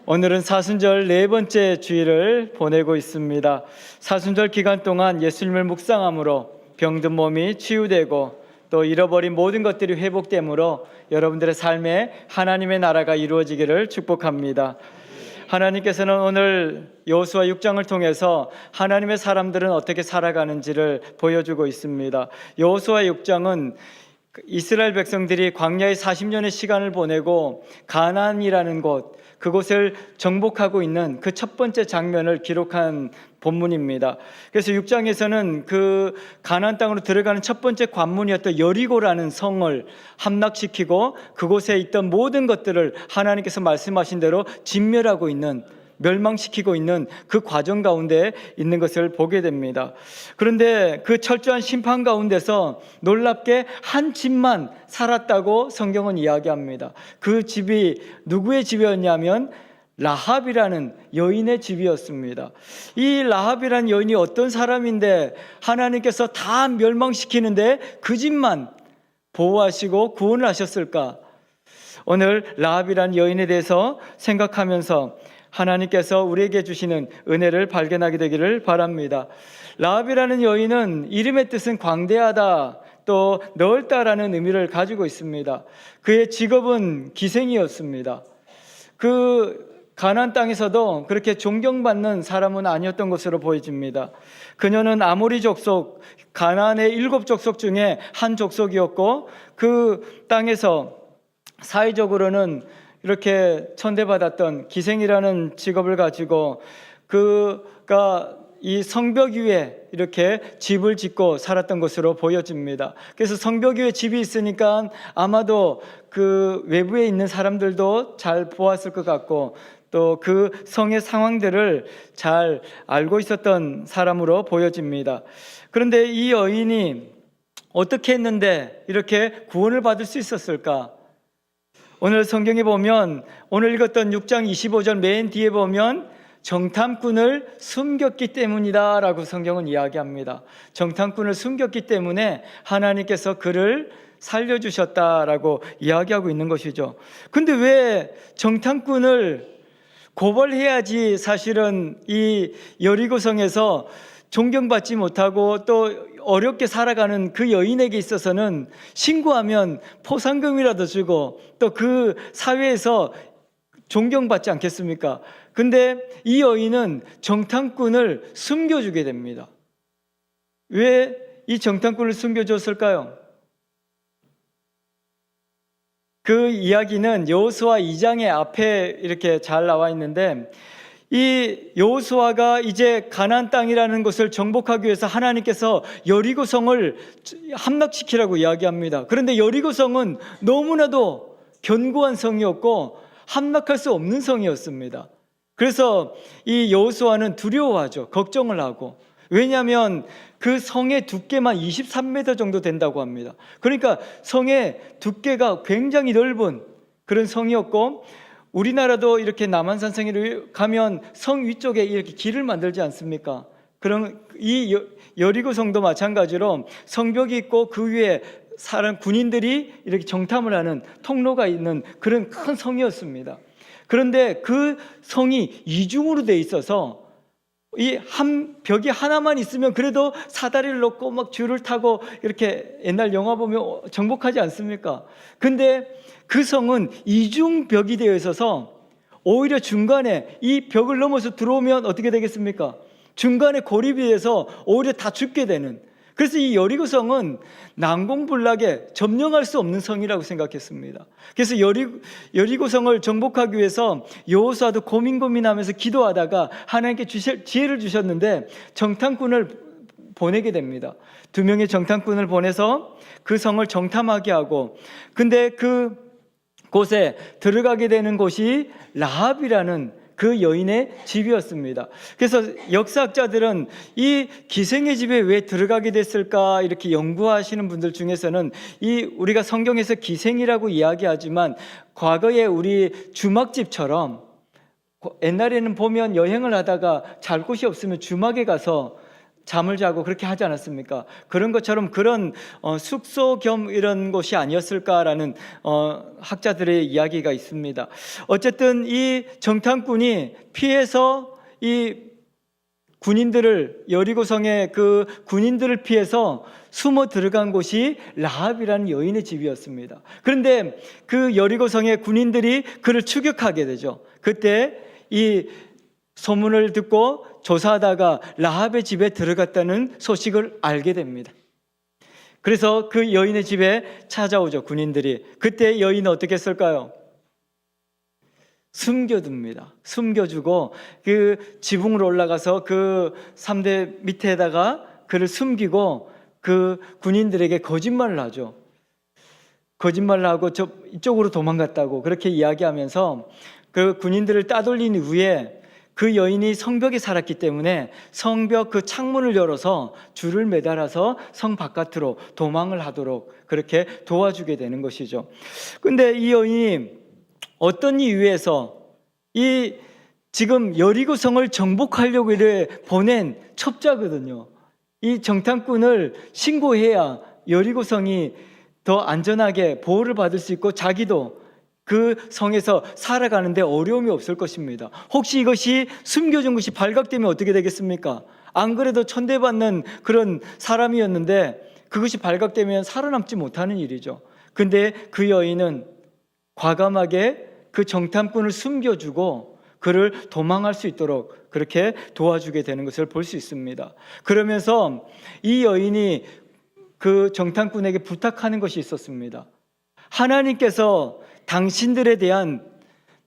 오늘은 사순절 네 번째 주일을 보내고 있습니다. 사순절 기간 동안 예수님을 묵상함으로 병든 몸이 치유되고 또 잃어버린 모든 것들이 회복되므로 여러분들의 삶에 하나님의 나라가 이루어지기를 축복합니다. 하나님께서는 오늘 여호수아 6장을 통해서 하나님의 사람들은 어떻게 살아가는지를 보여주고 있습니다. 여호수아 6장은 이스라엘 백성들이 광야의 40년의 시간을 보내고 가나안이라는 곳, 그곳을 정복하고 있는 그 첫 번째 장면을 기록한 본문입니다. 그래서 6장에서는 그 가나안 땅으로 들어가는 첫 번째 관문이었던 여리고라는 성을 함락시키고 그곳에 있던 모든 것들을 하나님께서 말씀하신 대로 진멸하고 있는, 멸망시키고 있는 그 과정 가운데 있는 것을 보게 됩니다. 그런데 그 철저한 심판 가운데서 놀랍게 한 집만 살았다고 성경은 이야기합니다. 그 집이 누구의 집이었냐면 라합이라는 여인의 집이었습니다. 이 라합이라는 여인이 어떤 사람인데 하나님께서 다 멸망시키는데 그 집만 보호하시고 구원을 하셨을까? 오늘 라합이라는 여인에 대해서 생각하면서 하나님께서 우리에게 주시는 은혜를 발견하게 되기를 바랍니다. 라합이라는 여인은 이름의 뜻은 광대하다, 또 넓다라는 의미를 가지고 있습니다. 그의 직업은 기생이었습니다. 그 가나안 땅에서도 그렇게 존경받는 사람은 아니었던 것으로 보여집니다. 그녀는 아모리 족속, 가나안의 7족속 중에 한 족속이었고 그 땅에서 사회적으로는 이렇게 천대받았던 기생이라는 직업을 가지고 그가 이 성벽 위에 이렇게 집을 짓고 살았던 것으로 보여집니다. 그래서 성벽 위에 집이 있으니까 아마도 그 외부에 있는 사람들도 잘 보았을 것 같고 또 그 성의 상황들을 잘 알고 있었던 사람으로 보여집니다. 그런데 이 여인이 어떻게 했는데 이렇게 구원을 받을 수 있었을까? 오늘 성경에 보면 오늘 읽었던 6장 25절 맨 뒤에 보면 정탐꾼을 숨겼기 때문이다 라고 성경은 이야기합니다. 정탐꾼을 숨겼기 때문에 하나님께서 그를 살려주셨다라고 이야기하고 있는 것이죠. 근데 왜 정탐꾼을 고발해야지 사실은 이 여리고성에서 존경받지 못하고 또 어렵게 살아가는 그 여인에게 있어서는 신고하면 포상금이라도 주고 또 그 사회에서 존경받지 않겠습니까? 근데 이 여인은 정탐꾼을 숨겨주게 됩니다. 왜 이 정탐꾼을 숨겨줬을까요? 그 이야기는 여호수아 2장의 앞에 이렇게 잘 나와 있는데 이 여호수아가 이제 가나안 땅이라는 것을 정복하기 위해서 하나님께서 여리고성을 함락시키라고 이야기합니다. 그런데 여리고성은 너무나도 견고한 성이었고 함락할 수 없는 성이었습니다. 그래서 이 여호수아는 두려워하죠. 걱정을 하고. 왜냐하면 그 성의 두께만 23m 정도 된다고 합니다. 그러니까 성의 두께가 굉장히 넓은 그런 성이었고 우리나라도 이렇게 남한산성에 가면 성 위쪽에 이렇게 길을 만들지 않습니까? 그럼 이 여리고성도 마찬가지로 성벽이 있고 그 위에 사람 군인들이 이렇게 정탐을 하는 통로가 있는 그런 큰 성이었습니다. 그런데 그 성이 이중으로 돼 있어서 이 한 벽이 하나만 있으면 그래도 사다리를 놓고 막 줄을 타고 이렇게 옛날 영화 보면 정복하지 않습니까? 근데 그 성은 이중벽이 되어 있어서 오히려 중간에 이 벽을 넘어서 들어오면 어떻게 되겠습니까? 중간에 고립이 돼서 오히려 다 죽게 되는, 그래서 이 여리고성은 난공불락에 점령할 수 없는 성이라고 생각했습니다. 그래서 여리고성을 정복하기 위해서 여호수아도 고민하면서 기도하다가 하나님께 지혜를 주셨는데 정탐꾼을 보내게 됩니다. 2명의 정탐꾼을 보내서 그 성을 정탐하게 하고, 근데 그 곳에 들어가게 되는 곳이 라합이라는 그 여인의 집이었습니다. 그래서 역사학자들은 이 기생의 집에 왜 들어가게 됐을까 이렇게 연구하시는 분들 중에서는 이 우리가 성경에서 기생이라고 이야기하지만 과거에 우리 주막집처럼 옛날에는 보면 여행을 하다가 잘 곳이 없으면 주막에 가서 잠을 자고 그렇게 하지 않았습니까? 그런 것처럼 그런 숙소 겸 이런 곳이 아니었을까라는 학자들의 이야기가 있습니다. 어쨌든 이 정탐꾼이 피해서 이 군인들을, 여리고성의 그 군인들을 피해서 숨어 들어간 곳이 라합이라는 여인의 집이었습니다. 그런데 그 여리고성의 군인들이 그를 추격하게 되죠. 그때 이 소문을 듣고 조사하다가 라합의 집에 들어갔다는 소식을 알게 됩니다. 그래서 그 여인의 집에 찾아오죠, 군인들이. 그때 여인은 어떻게 했을까요? 숨겨둡니다. 숨겨주고 그 지붕으로 올라가서 그 3대 밑에다가 그를 숨기고 그 군인들에게 거짓말을 하죠. 거짓말을 하고 이쪽으로 도망갔다고 그렇게 이야기하면서 그 군인들을 따돌린 이후에 그 여인이 성벽에 살았기 때문에 성벽 그 창문을 열어서 줄을 매달아서 성 바깥으로 도망을 하도록 그렇게 도와주게 되는 것이죠. 근데 이 여인이 어떤 이유에서 이 지금 여리고성을 정복하려고 이래 보낸 첩자거든요. 이 정탐꾼을 신고해야 여리고성이 더 안전하게 보호를 받을 수 있고 자기도 그 성에서 살아가는데 어려움이 없을 것입니다. 혹시 이것이 숨겨진 것이 발각되면 어떻게 되겠습니까? 안 그래도 천대받는 그런 사람이었는데 그것이 발각되면 살아남지 못하는 일이죠. 근데 그 여인은 과감하게 그 정탐꾼을 숨겨주고 그를 도망할 수 있도록 그렇게 도와주게 되는 것을 볼 수 있습니다. 그러면서 이 여인이 그 정탐꾼에게 부탁하는 것이 있었습니다. 하나님께서 당신들에 대한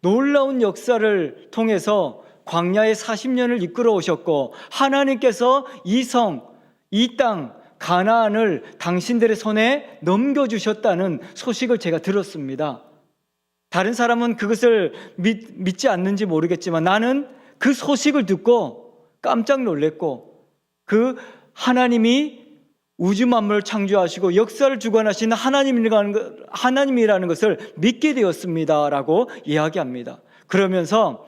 놀라운 역사를 통해서 광야의 40년을 이끌어 오셨고 하나님께서 이 성, 이 땅, 가나안을 당신들의 손에 넘겨주셨다는 소식을 제가 들었습니다. 다른 사람은 그것을 믿지 않는지 모르겠지만 나는 그 소식을 듣고 깜짝 놀랐고 그 하나님이 우주 만물을 창조하시고 역사를 주관하시는 하나님이라는 것을 믿게 되었습니다라고 이야기합니다. 그러면서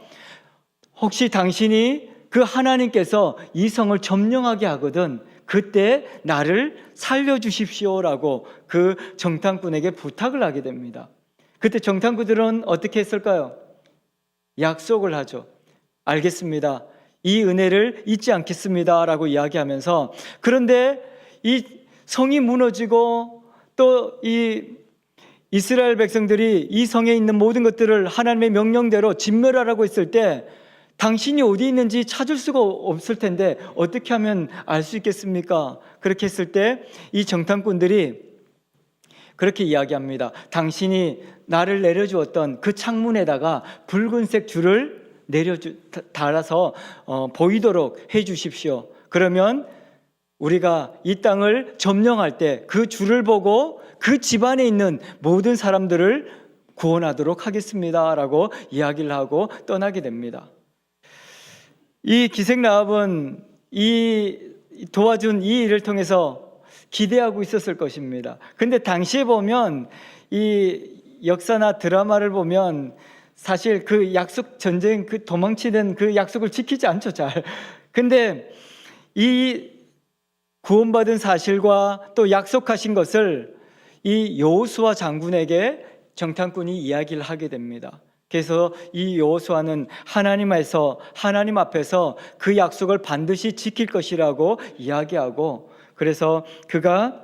혹시 당신이 그 하나님께서 이 성을 점령하게 하거든 그때 나를 살려주십시오라고 그 정탐꾼에게 부탁을 하게 됩니다. 그때 정탐꾼들은 어떻게 했을까요? 약속을 하죠. 알겠습니다. 이 은혜를 잊지 않겠습니다 라고 이야기하면서 그런데 이 성이 무너지고 또 이 이스라엘 백성들이 이 성에 있는 모든 것들을 하나님의 명령대로 진멸하라고 했을 때 당신이 어디 있는지 찾을 수가 없을 텐데 어떻게 하면 알 수 있겠습니까? 그렇게 했을 때 이 정탐꾼들이 그렇게 이야기합니다. 당신이 나를 내려주었던 그 창문에다가 붉은색 줄을 달아서 보이도록 해 주십시오. 그러면 우리가 이 땅을 점령할 때 그 줄을 보고 그 집안에 있는 모든 사람들을 구원하도록 하겠습니다 라고 이야기를 하고 떠나게 됩니다. 이 기생 라합은 도와준 이 일을 통해서 기대하고 있었을 것입니다. 근데 당시에 보면 이 역사나 드라마를 보면 사실 그 약속 전쟁 그 도망치는 그 약속을 지키지 않죠, 잘. 근데 이 구원받은 사실과 또 약속하신 것을 이 여호수아 장군에게 정탐꾼이 이야기를 하게 됩니다. 그래서 이 여호수아는 하나님 앞에서 그 약속을 반드시 지킬 것이라고 이야기하고 그래서 그가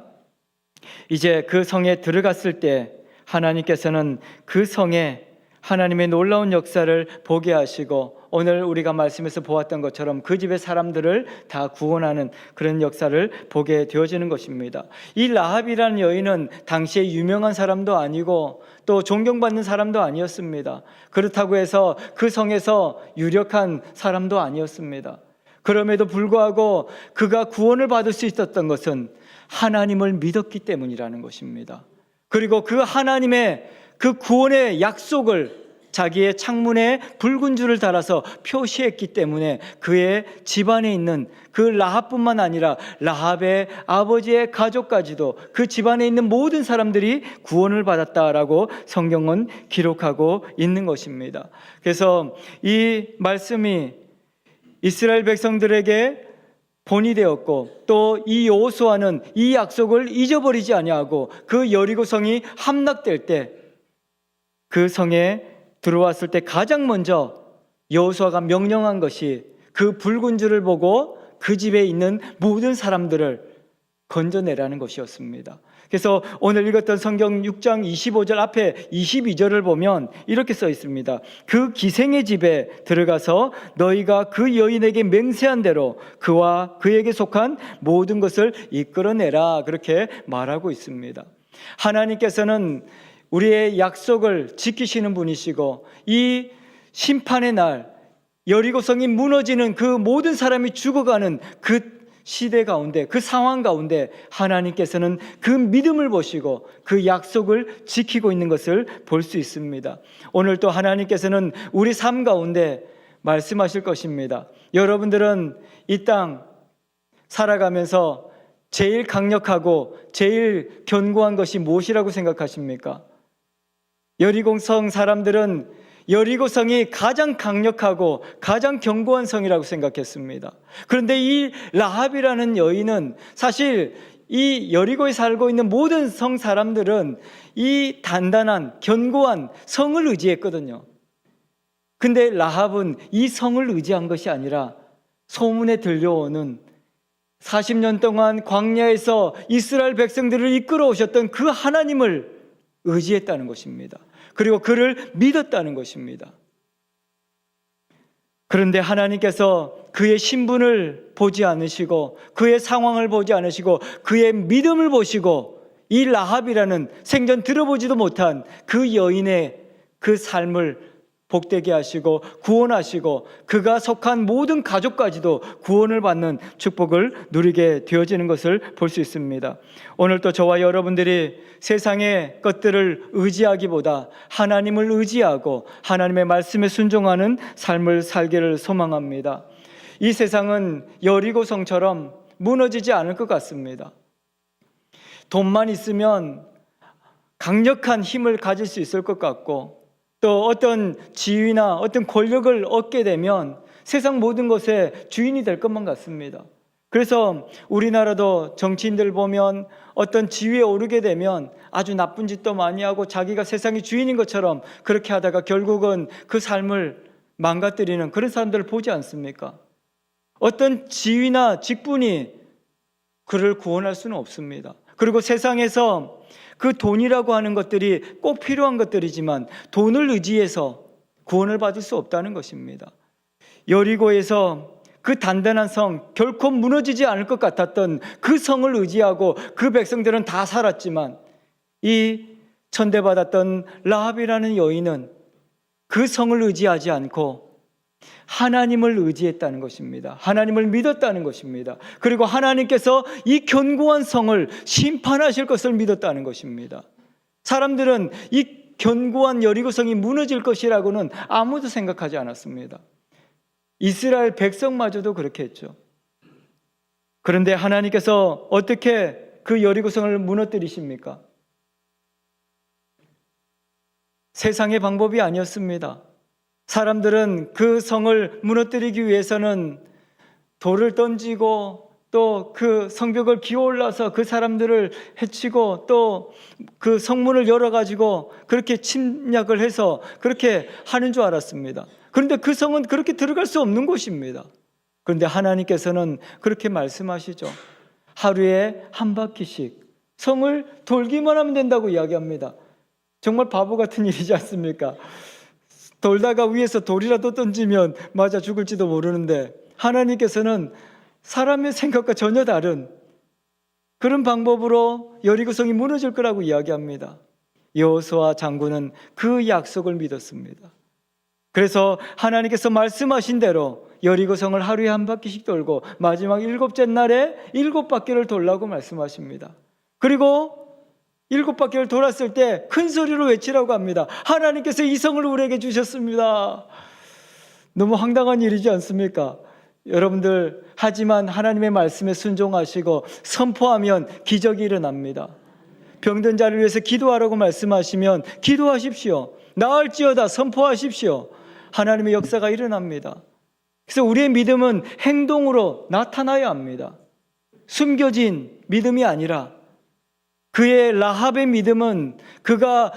이제 그 성에 들어갔을 때 하나님께서는 그 성에 하나님의 놀라운 역사를 보게 하시고 오늘 우리가 말씀에서 보았던 것처럼 그 집의 사람들을 다 구원하는 그런 역사를 보게 되어지는 것입니다. 이 라합이라는 여인은 당시에 유명한 사람도 아니고 또 존경받는 사람도 아니었습니다. 그렇다고 해서 그 성에서 유력한 사람도 아니었습니다. 그럼에도 불구하고 그가 구원을 받을 수 있었던 것은 하나님을 믿었기 때문이라는 것입니다. 그리고 그 하나님의 그 구원의 약속을 자기의 창문에 붉은 줄을 달아서 표시했기 때문에 그의 집안에 있는 그 라합뿐만 아니라 라합의 아버지의 가족까지도 그 집안에 있는 모든 사람들이 구원을 받았다라고 성경은 기록하고 있는 것입니다. 그래서 이 말씀이 이스라엘 백성들에게 본이 되었고 또 이 여호수아는 이 약속을 잊어버리지 아니하고 그 여리고성이 함락될 때 그 성에 들어왔을 때 가장 먼저 여호수아가 명령한 것이 그 붉은 줄을 보고 그 집에 있는 모든 사람들을 건져내라는 것이었습니다. 그래서 오늘 읽었던 성경 6장 25절 앞에 22절을 보면 이렇게 써 있습니다. 그 기생의 집에 들어가서 너희가 그 여인에게 맹세한 대로 그와 그에게 속한 모든 것을 이끌어내라, 그렇게 말하고 있습니다. 하나님께서는 우리의 약속을 지키시는 분이시고 이 심판의 날 여리고성이 무너지는 그 모든 사람이 죽어가는 그 시대 가운데, 그 상황 가운데 하나님께서는 그 믿음을 보시고 그 약속을 지키고 있는 것을 볼 수 있습니다. 오늘 또 하나님께서는 우리 삶 가운데 말씀하실 것입니다. 여러분들은 이 땅 살아가면서 제일 강력하고 제일 견고한 것이 무엇이라고 생각하십니까? 여리고성 사람들은 여리고성이 가장 강력하고 가장 견고한 성이라고 생각했습니다. 그런데 이 라합이라는 여인은 사실 이 여리고에 살고 있는 모든 성 사람들은 이 단단한 견고한 성을 의지했거든요. 근데 라합은 이 성을 의지한 것이 아니라 소문에 들려오는 40년 동안 광야에서 이스라엘 백성들을 이끌어 오셨던 그 하나님을 의지했다는 것입니다. 그리고 그를 믿었다는 것입니다. 그런데 하나님께서 그의 신분을 보지 않으시고 그의 상황을 보지 않으시고 그의 믿음을 보시고 이 라합이라는 생전 들어보지도 못한 그 여인의 그 삶을 복되게 하시고 구원하시고 그가 속한 모든 가족까지도 구원을 받는 축복을 누리게 되어지는 것을 볼 수 있습니다. 오늘 또 저와 여러분들이 세상의 것들을 의지하기보다 하나님을 의지하고 하나님의 말씀에 순종하는 삶을 살기를 소망합니다. 이 세상은 여리고성처럼 무너지지 않을 것 같습니다. 돈만 있으면 강력한 힘을 가질 수 있을 것 같고 또 어떤 지위나 어떤 권력을 얻게 되면 세상 모든 것의 주인이 될 것만 같습니다. 그래서 우리나라도 정치인들 보면 어떤 지위에 오르게 되면 아주 나쁜 짓도 많이 하고 자기가 세상의 주인인 것처럼 그렇게 하다가 결국은 그 삶을 망가뜨리는 그런 사람들을 보지 않습니까? 어떤 지위나 직분이 그를 구원할 수는 없습니다. 그리고 세상에서 그 돈이라고 하는 것들이 꼭 필요한 것들이지만 돈을 의지해서 구원을 받을 수 없다는 것입니다. 여리고에서 그 단단한 성, 결코 무너지지 않을 것 같았던 그 성을 의지하고 그 백성들은 다 살았지만 이 천대받았던 라합이라는 여인은 그 성을 의지하지 않고 하나님을 의지했다는 것입니다. 하나님을 믿었다는 것입니다. 그리고 하나님께서 이 견고한 성을 심판하실 것을 믿었다는 것입니다. 사람들은 이 견고한 여리고성이 무너질 것이라고는 아무도 생각하지 않았습니다. 이스라엘 백성마저도 그렇게 했죠. 그런데 하나님께서 어떻게 그 여리고성을 무너뜨리십니까? 세상의 방법이 아니었습니다. 사람들은 그 성을 무너뜨리기 위해서는 돌을 던지고 또 그 성벽을 기어올라서 그 사람들을 해치고 또 그 성문을 열어가지고 그렇게 침략을 해서 그렇게 하는 줄 알았습니다. 그런데 그 성은 그렇게 들어갈 수 없는 곳입니다. 그런데 하나님께서는 그렇게 말씀하시죠. 하루에 한 바퀴씩 성을 돌기만 하면 된다고 이야기합니다. 정말 바보 같은 일이지 않습니까? 돌다가 위에서 돌이라도 던지면 맞아 죽을지도 모르는데 하나님께서는 사람의 생각과 전혀 다른 그런 방법으로 여리고성이 무너질 거라고 이야기합니다. 여호수아 장군은 그 약속을 믿었습니다. 그래서 하나님께서 말씀하신 대로 여리고성을 하루에 한 바퀴씩 돌고 마지막 7째 날에 7바퀴를 돌라고 말씀하십니다. 그리고 7바퀴를 돌았을 때 큰 소리로 외치라고 합니다. 하나님께서 이 성을 우리에게 주셨습니다. 너무 황당한 일이지 않습니까? 여러분들, 하지만 하나님의 말씀에 순종하시고 선포하면 기적이 일어납니다. 병든 자를 위해서 기도하라고 말씀하시면 기도하십시오. 나을지어다 선포하십시오. 하나님의 역사가 일어납니다. 그래서 우리의 믿음은 행동으로 나타나야 합니다. 숨겨진 믿음이 아니라 그의 라합의 믿음은 그가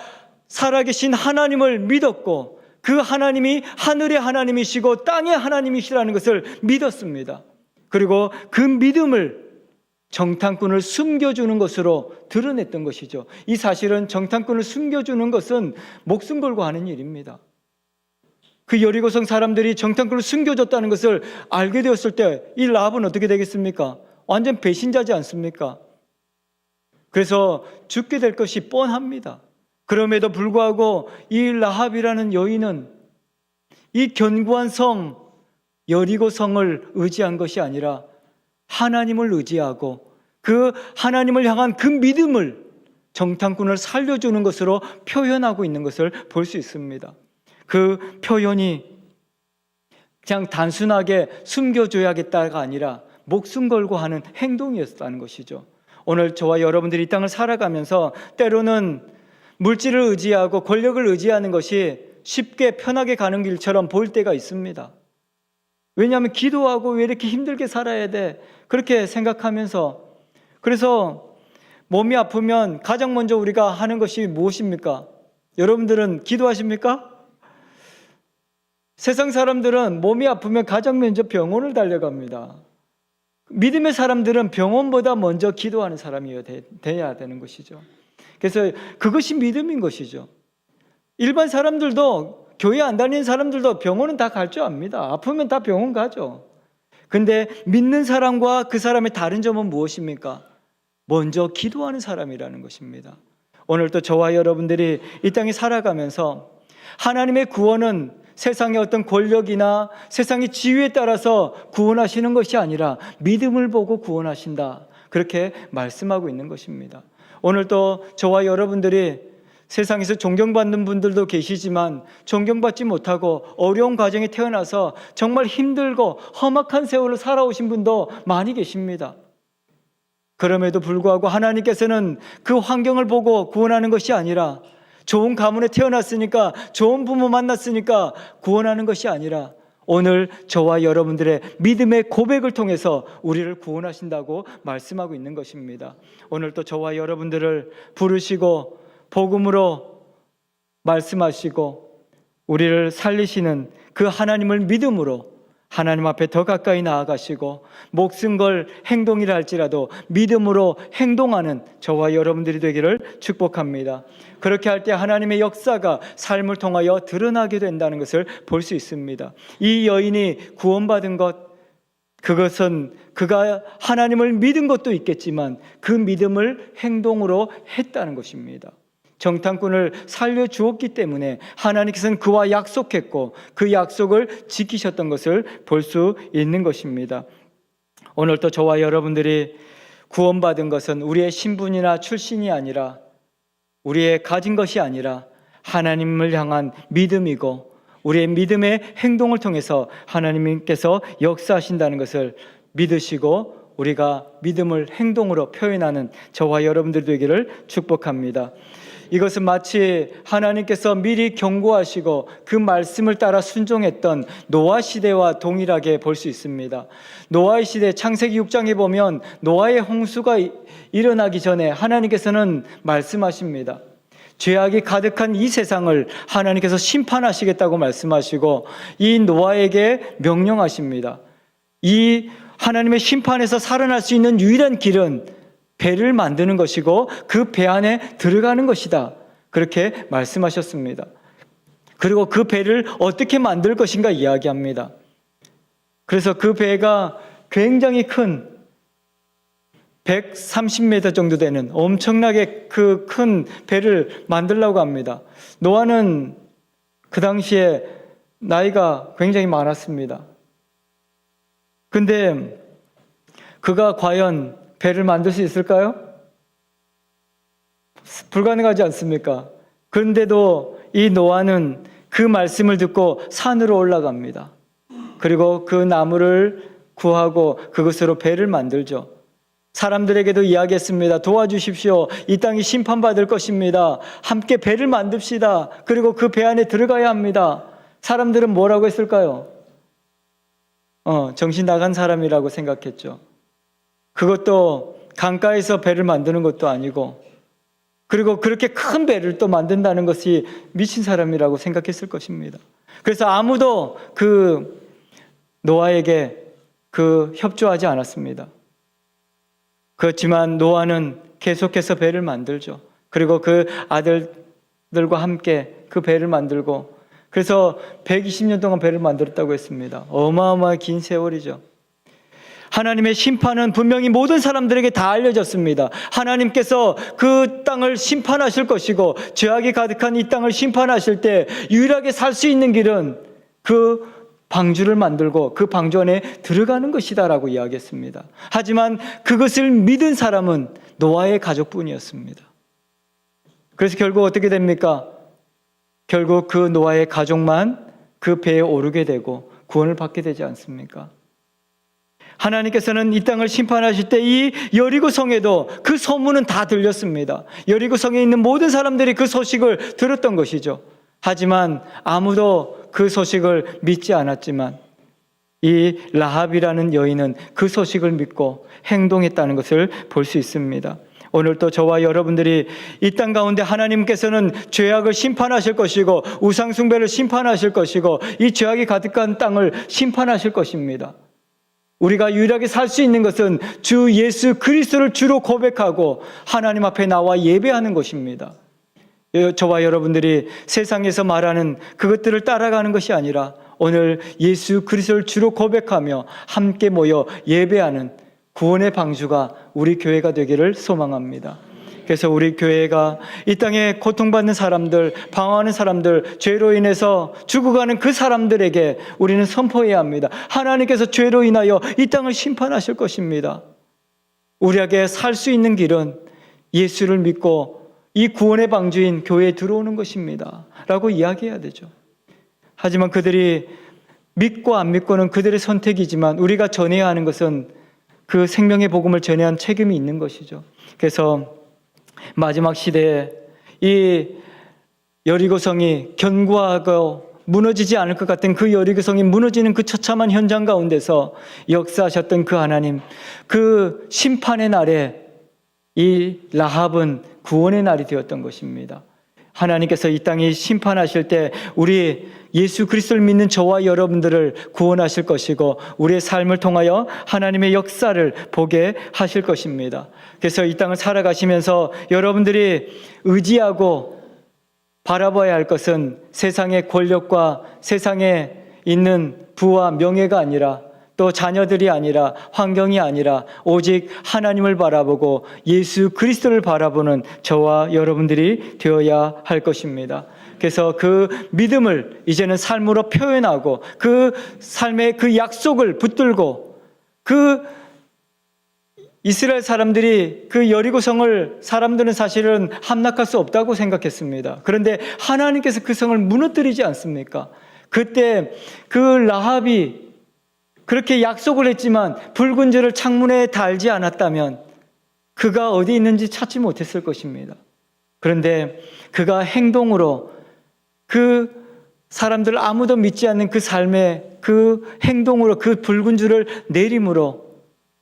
살아계신 하나님을 믿었고 그 하나님이 하늘의 하나님이시고 땅의 하나님이시라는 것을 믿었습니다. 그리고 그 믿음을 정탐꾼을 숨겨주는 것으로 드러냈던 것이죠. 이 사실은 정탐꾼을 숨겨주는 것은 목숨 걸고 하는 일입니다. 그 여리고성 사람들이 정탐꾼을 숨겨줬다는 것을 알게 되었을 때 이 라합은 어떻게 되겠습니까? 완전 배신자지 않습니까? 그래서 죽게 될 것이 뻔합니다. 그럼에도 불구하고 이 라합이라는 여인은 이 견고한 성 여리고성을 의지한 것이 아니라 하나님을 의지하고 그 하나님을 향한 그 믿음을 정탐꾼을 살려주는 것으로 표현하고 있는 것을 볼 수 있습니다. 그 표현이 그냥 단순하게 숨겨줘야겠다가 아니라 목숨 걸고 하는 행동이었다는 것이죠. 오늘 저와 여러분들이 이 땅을 살아가면서 때로는 물질을 의지하고 권력을 의지하는 것이 쉽게 편하게 가는 길처럼 보일 때가 있습니다. 왜냐하면 기도하고 왜 이렇게 힘들게 살아야 돼? 그렇게 생각하면서, 그래서 몸이 아프면 가장 먼저 우리가 하는 것이 무엇입니까? 여러분들은 기도하십니까? 세상 사람들은 몸이 아프면 가장 먼저 병원을 달려갑니다. 믿음의 사람들은 병원보다 먼저 기도하는 사람이 돼야 되는 것이죠. 그래서 그것이 믿음인 것이죠. 일반 사람들도, 교회 안 다니는 사람들도 병원은 다 갈 줄 압니다. 아프면 다 병원 가죠. 근데 믿는 사람과 그 사람의 다른 점은 무엇입니까? 먼저 기도하는 사람이라는 것입니다. 오늘도 저와 여러분들이 이 땅에 살아가면서 하나님의 구원은 세상의 어떤 권력이나 세상의 지위에 따라서 구원하시는 것이 아니라 믿음을 보고 구원하신다, 그렇게 말씀하고 있는 것입니다. 오늘도 저와 여러분들이 세상에서 존경받는 분들도 계시지만 존경받지 못하고 어려운 가정에 태어나서 정말 힘들고 험악한 세월을 살아오신 분도 많이 계십니다. 그럼에도 불구하고 하나님께서는 그 환경을 보고 구원하는 것이 아니라, 좋은 가문에 태어났으니까, 좋은 부모 만났으니까 구원하는 것이 아니라, 오늘 저와 여러분들의 믿음의 고백을 통해서 우리를 구원하신다고 말씀하고 있는 것입니다. 오늘 또 저와 여러분들을 부르시고 복음으로 말씀하시고 우리를 살리시는 그 하나님을 믿음으로 하나님 앞에 더 가까이 나아가시고 목숨 걸 행동이라 할지라도 믿음으로 행동하는 저와 여러분들이 되기를 축복합니다. 그렇게 할 때 하나님의 역사가 삶을 통하여 드러나게 된다는 것을 볼 수 있습니다. 이 여인이 구원받은 것, 그것은 그가 하나님을 믿은 것도 있겠지만 그 믿음을 행동으로 했다는 것입니다. 정탐꾼을 살려주었기 때문에 하나님께서는 그와 약속했고 그 약속을 지키셨던 것을 볼 수 있는 것입니다. 오늘도 저와 여러분들이 구원받은 것은 우리의 신분이나 출신이 아니라, 우리의 가진 것이 아니라 하나님을 향한 믿음이고, 우리의 믿음의 행동을 통해서 하나님께서 역사하신다는 것을 믿으시고 우리가 믿음을 행동으로 표현하는 저와 여러분들 되기를 축복합니다. 이것은 마치 하나님께서 미리 경고하시고 그 말씀을 따라 순종했던 노아 시대와 동일하게 볼 수 있습니다. 노아의 시대, 창세기 6장에 보면 노아의 홍수가 일어나기 전에 하나님께서는 말씀하십니다. 죄악이 가득한 이 세상을 하나님께서 심판하시겠다고 말씀하시고 이 노아에게 명령하십니다. 이 하나님의 심판에서 살아날 수 있는 유일한 길은 배를 만드는 것이고 그 배 안에 들어가는 것이다, 그렇게 말씀하셨습니다. 그리고 그 배를 어떻게 만들 것인가 이야기합니다. 그래서 그 배가 굉장히 큰 130m 정도 되는 엄청나게 그 큰 배를 만들려고 합니다. 노아는 그 당시에 나이가 굉장히 많았습니다. 근데 그가 과연 배를 만들 수 있을까요? 불가능하지 않습니까? 그런데도 이 노아는 그 말씀을 듣고 산으로 올라갑니다. 그리고 그 나무를 구하고 그것으로 배를 만들죠. 사람들에게도 이야기했습니다. 도와주십시오. 이 땅이 심판받을 것입니다. 함께 배를 만듭시다. 그리고 그 배 안에 들어가야 합니다. 사람들은 뭐라고 했을까요? 정신 나간 사람이라고 생각했죠. 그것도 강가에서 배를 만드는 것도 아니고, 그리고 그렇게 큰 배를 또 만든다는 것이 미친 사람이라고 생각했을 것입니다. 그래서 아무도 그 노아에게 협조하지 않았습니다. 그렇지만 노아는 계속해서 배를 만들죠. 그리고 그 아들들과 함께 그 배를 만들고, 그래서 120년 동안 배를 만들었다고 했습니다. 어마어마한 긴 세월이죠. 하나님의 심판은 분명히 모든 사람들에게 다 알려졌습니다. 하나님께서 그 땅을 심판하실 것이고, 죄악이 가득한 이 땅을 심판하실 때 유일하게 살 수 있는 길은 그 방주를 만들고 그 방주 안에 들어가는 것이다라고 이야기했습니다. 하지만 그것을 믿은 사람은 노아의 가족뿐이었습니다. 그래서 결국 어떻게 됩니까? 결국 그 노아의 가족만 그 배에 오르게 되고 구원을 받게 되지 않습니까? 하나님께서는 이 땅을 심판하실 때 이 여리고 성에도 그 소문은 다 들렸습니다. 여리고 성에 있는 모든 사람들이 그 소식을 들었던 것이죠. 하지만 아무도 그 소식을 믿지 않았지만 이 라합이라는 여인은 그 소식을 믿고 행동했다는 것을 볼 수 있습니다. 오늘 또 저와 여러분들이 이 땅 가운데 하나님께서는 죄악을 심판하실 것이고 우상 숭배를 심판하실 것이고 이 죄악이 가득한 땅을 심판하실 것입니다. 우리가 유일하게 살 수 있는 것은 주 예수 그리스도를 주로 고백하고 하나님 앞에 나와 예배하는 것입니다. 저와 여러분들이 세상에서 말하는 그것들을 따라가는 것이 아니라 오늘 예수 그리스도를 주로 고백하며 함께 모여 예배하는 구원의 방주가 우리 교회가 되기를 소망합니다. 그래서 우리 교회가 이 땅에 고통받는 사람들, 방황하는 사람들, 죄로 인해서 죽어가는 그 사람들에게 우리는 선포해야 합니다. 하나님께서 죄로 인하여 이 땅을 심판하실 것입니다. 우리에게 살 수 있는 길은 예수를 믿고 이 구원의 방주인 교회에 들어오는 것입니다 라고 이야기해야 되죠. 하지만 그들이 믿고 안 믿고는 그들의 선택이지만 우리가 전해야 하는 것은 그 생명의 복음을 전해야 하는 책임이 있는 것이죠. 그래서 마지막 시대에 이 여리고성이 견고하고 무너지지 않을 것 같은 그 여리고성이 무너지는 그 처참한 현장 가운데서 역사하셨던 그 하나님, 그 심판의 날에 이 라합은 구원의 날이 되었던 것입니다. 하나님께서 이 땅에 심판하실 때 우리 예수 그리스도를 믿는 저와 여러분들을 구원하실 것이고 우리의 삶을 통하여 하나님의 역사를 보게 하실 것입니다. 그래서 이 땅을 살아가시면서 여러분들이 의지하고 바라봐야 할 것은 세상의 권력과 세상에 있는 부와 명예가 아니라 또 자녀들이 아니라 환경이 아니라 오직 하나님을 바라보고 예수 그리스도를 바라보는 저와 여러분들이 되어야 할 것입니다. 그래서 그 믿음을 이제는 삶으로 표현하고 그 삶의 그 약속을 붙들고 그 이스라엘 사람들이 그 여리고성을 사람들은 사실은 함락할 수 없다고 생각했습니다. 그런데 하나님께서 그 성을 무너뜨리지 않습니까? 그때 그 라합이 그렇게 약속을 했지만 붉은 줄을 창문에 달지 않았다면 그가 어디 있는지 찾지 못했을 것입니다. 그런데 그가 행동으로 그 사람들 아무도 믿지 않는 그 삶의 그 행동으로 그 붉은 줄을 내림으로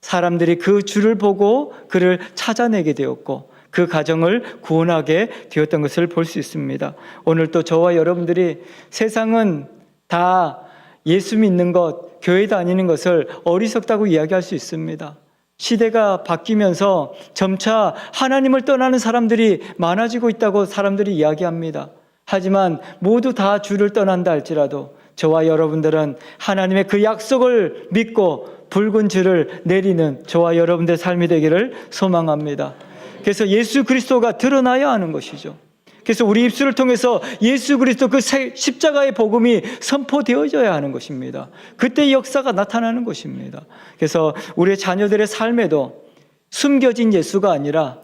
사람들이 그 줄을 보고 그를 찾아내게 되었고 그 가정을 구원하게 되었던 것을 볼 수 있습니다. 오늘 또 저와 여러분들이 세상은 다 예수 믿는 것, 교회 다니는 것을 어리석다고 이야기할 수 있습니다. 시대가 바뀌면서 점차 하나님을 떠나는 사람들이 많아지고 있다고 사람들이 이야기합니다. 하지만 모두 다 주를 떠난다 할지라도 저와 여러분들은 하나님의 그 약속을 믿고 붉은 줄을 내리는 저와 여러분들의 삶이 되기를 소망합니다. 그래서 예수 그리스도가 드러나야 하는 것이죠. 그래서 우리 입술을 통해서 예수 그리스도 그 십자가의 복음이 선포되어져야 하는 것입니다. 그때 역사가 나타나는 것입니다. 그래서 우리 자녀들의 삶에도 숨겨진 예수가 아니라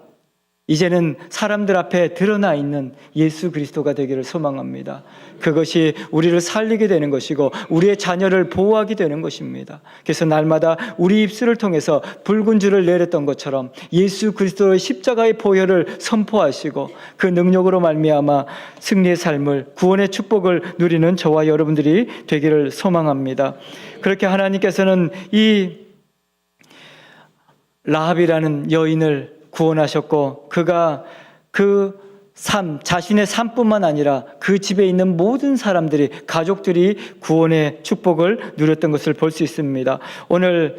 이제는 사람들 앞에 드러나 있는 예수 그리스도가 되기를 소망합니다. 그것이 우리를 살리게 되는 것이고 우리의 자녀를 보호하게 되는 것입니다. 그래서 날마다 우리 입술을 통해서 붉은 줄을 내렸던 것처럼 예수 그리스도의 십자가의 보혈을 선포하시고 그 능력으로 말미암아 승리의 삶을, 구원의 축복을 누리는 저와 여러분들이 되기를 소망합니다. 그렇게 하나님께서는 이 라합이라는 여인을 구원하셨고 그가 그 자신의 삶뿐만 아니라 그 집에 있는 모든 사람들이, 가족들이 구원의 축복을 누렸던 것을 볼 수 있습니다. 오늘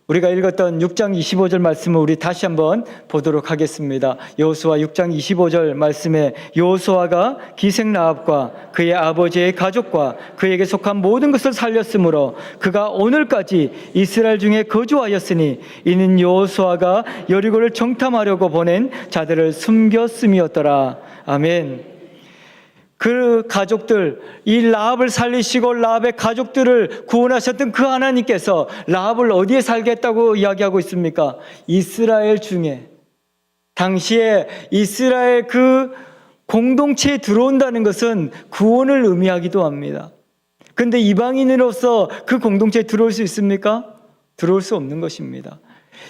우리가 읽었던 6장 25절 말씀을 우리 다시 한번 보도록 하겠습니다. 여호수아 6장 25절 말씀에 여호수아가 기생 라합과 그의 아버지의 가족과 그에게 속한 모든 것을 살렸으므로 그가 오늘까지 이스라엘 중에 거주하였으니 이는 여호수아가 여리고를 정탐하려고 보낸 자들을 숨겼음이었더라. 아멘. 그 가족들, 이 라합을 살리시고 라합의 가족들을 구원하셨던 그 하나님께서 라합을 어디에 살게 했다고 이야기하고 있습니까? 이스라엘 중에, 당시에 이스라엘 그 공동체에 들어온다는 것은 구원을 의미하기도 합니다. 그런데 이방인으로서 그 공동체에 들어올 수 있습니까? 들어올 수 없는 것입니다.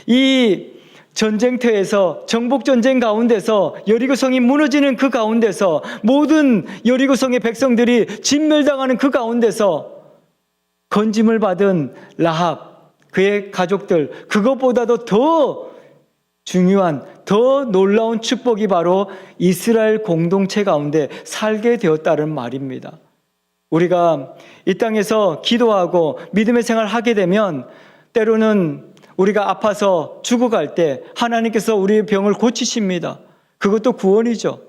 이 전쟁터에서, 정복전쟁 가운데서, 여리고성이 무너지는 그 가운데서, 모든 여리고성의 백성들이 진멸당하는 그 가운데서 건짐을 받은 라합, 그의 가족들, 그것보다도 더 중요한, 더 놀라운 축복이 바로 이스라엘 공동체 가운데 살게 되었다는 말입니다. 우리가 이 땅에서 기도하고 믿음의 생활을 하게 되면 때로는 우리가 아파서 죽어갈 때 하나님께서 우리의 병을 고치십니다. 그것도 구원이죠.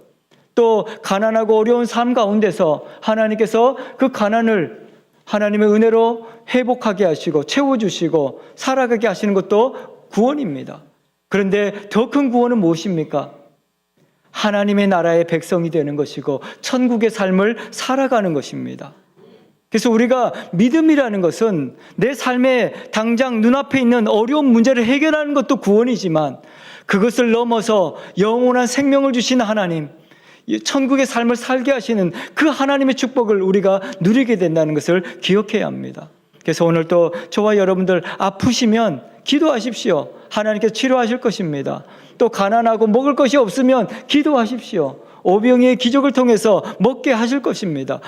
또 가난하고 어려운 삶 가운데서 하나님께서 그 가난을 하나님의 은혜로 회복하게 하시고 채워주시고 살아가게 하시는 것도 구원입니다. 그런데 더 큰 구원은 무엇입니까? 하나님의 나라의 백성이 되는 것이고 천국의 삶을 살아가는 것입니다. 그래서 우리가 믿음이라는 것은 내 삶에 당장 눈앞에 있는 어려운 문제를 해결하는 것도 구원이지만 그것을 넘어서 영원한 생명을 주시는 하나님, 천국의 삶을 살게 하시는 그 하나님의 축복을 우리가 누리게 된다는 것을 기억해야 합니다. 그래서 오늘 또 저와 여러분들 아프시면 기도하십시오. 하나님께서 치료하실 것입니다. 또 가난하고 먹을 것이 없으면 기도하십시오. 오병이의 기적을 통해서 먹게 하실 것입니다.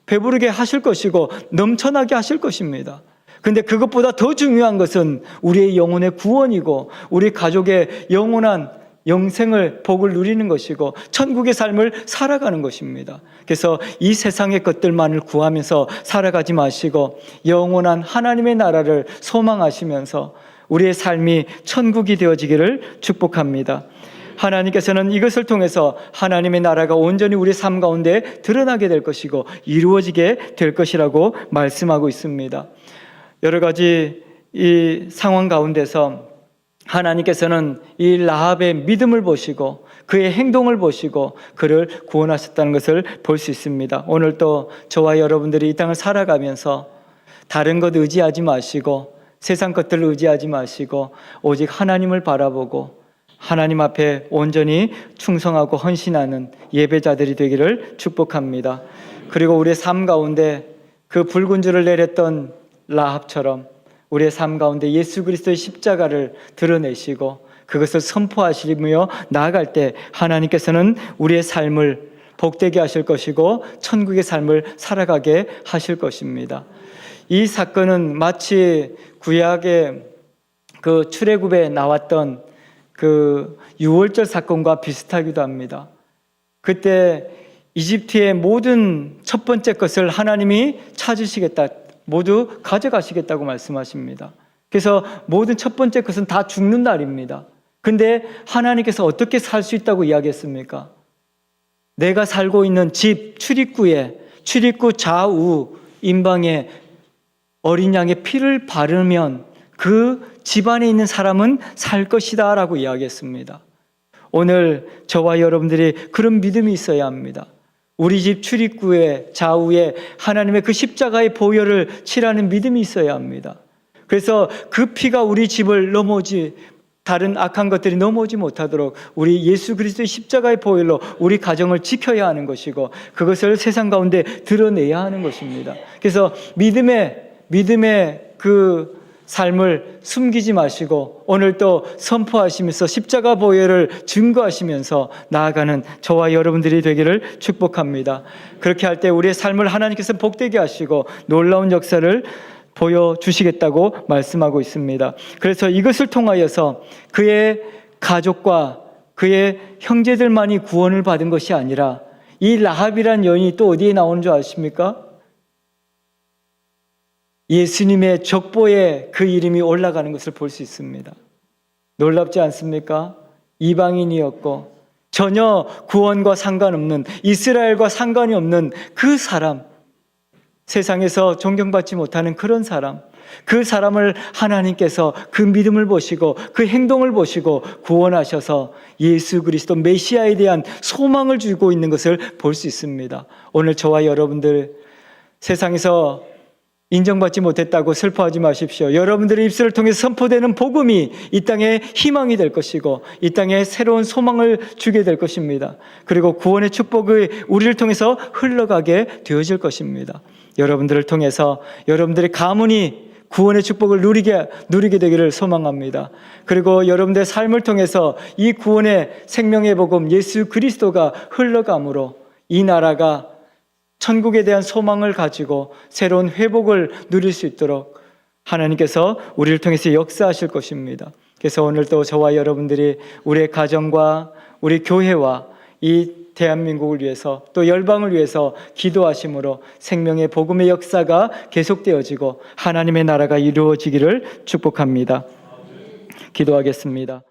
배부르게 하실 것이고 넘쳐나게 하실 것입니다. 그런데 그것보다 더 중요한 것은 우리의 영혼의 구원이고 우리 가족의 영원한 영생을, 복을 누리는 것이고 천국의 삶을 살아가는 것입니다. 그래서 이 세상의 것들만을 구하면서 살아가지 마시고 영원한 하나님의 나라를 소망하시면서 우리의 삶이 천국이 되어지기를 축복합니다. 하나님께서는 이것을 통해서 하나님의 나라가 온전히 우리 삶 가운데 드러나게 될 것이고 이루어지게 될 것이라고 말씀하고 있습니다. 여러 가지 이 상황 가운데서 하나님께서는 이 라합의 믿음을 보시고 그의 행동을 보시고 그를 구원하셨다는 것을 볼 수 있습니다. 오늘 또 저와 여러분들이 이 땅을 살아가면서 다른 것 의지하지 마시고 세상 것들을 의지하지 마시고 오직 하나님을 바라보고 하나님 앞에 온전히 충성하고 헌신하는 예배자들이 되기를 축복합니다. 그리고 우리의 삶 가운데 그 붉은 줄을 내렸던 라합처럼 우리의 삶 가운데 예수 그리스도의 십자가를 드러내시고 그것을 선포하시며 나아갈 때 하나님께서는 우리의 삶을 복되게 하실 것이고 천국의 삶을 살아가게 하실 것입니다. 이 사건은 마치 구약의 그 출애굽에 나왔던 그 유월절 사건과 비슷하기도 합니다. 그때 이집트의 모든 첫 번째 것을 하나님이 찾으시겠다, 모두 가져가시겠다고 말씀하십니다. 그래서 모든 첫 번째 것은 다 죽는 날입니다. 근데 하나님께서 어떻게 살 수 있다고 이야기했습니까? 내가 살고 있는 집 출입구 좌우 임방에 어린 양의 피를 바르면 그 집안에 있는 사람은 살 것이다 라고 이야기했습니다. 오늘 저와 여러분들이 그런 믿음이 있어야 합니다. 우리 집 출입구에 좌우에 하나님의 그 십자가의 보혈을 칠하는 믿음이 있어야 합니다. 그래서 그 피가 우리 집을 넘어오지 다른 악한 것들이 넘어오지 못하도록 우리 예수 그리스도의 십자가의 보혈로 우리 가정을 지켜야 하는 것이고, 그것을 세상 가운데 드러내야 하는 것입니다. 그래서 믿음의 그 삶을 숨기지 마시고 오늘 또 선포하시면서 십자가 보혈을 증거하시면서 나아가는 저와 여러분들이 되기를 축복합니다. 그렇게 할 때 우리의 삶을 하나님께서 복되게 하시고 놀라운 역사를 보여주시겠다고 말씀하고 있습니다. 그래서 이것을 통하여서 그의 가족과 그의 형제들만이 구원을 받은 것이 아니라, 이 라합이란 여인이 또 어디에 나오는 줄 아십니까? 예수님의 족보에 그 이름이 올라가는 것을 볼 수 있습니다. 놀랍지 않습니까? 이방인이었고 전혀 구원과 상관없는, 이스라엘과 상관이 없는 그 사람, 세상에서 존경받지 못하는 그런 사람, 그 사람을 하나님께서 그 믿음을 보시고 그 행동을 보시고 구원하셔서 예수 그리스도 메시아에 대한 소망을 주고 있는 것을 볼 수 있습니다. 오늘 저와 여러분들 세상에서 인정받지 못했다고 슬퍼하지 마십시오. 여러분들의 입술을 통해 선포되는 복음이 이 땅에 희망이 될 것이고 이 땅에 새로운 소망을 주게 될 것입니다. 그리고 구원의 축복이 우리를 통해서 흘러가게 되어질 것입니다. 여러분들을 통해서 여러분들의 가문이 구원의 축복을 누리게 되기를 소망합니다. 그리고 여러분들의 삶을 통해서 이 구원의 생명의 복음 예수 그리스도가 흘러감으로 이 나라가 천국에 대한 소망을 가지고 새로운 회복을 누릴 수 있도록 하나님께서 우리를 통해서 역사하실 것입니다. 그래서 오늘도 저와 여러분들이 우리의 가정과 우리 교회와 이 대한민국을 위해서 또 열방을 위해서 기도하심으로 생명의 복음의 역사가 계속되어지고 하나님의 나라가 이루어지기를 축복합니다. 기도하겠습니다.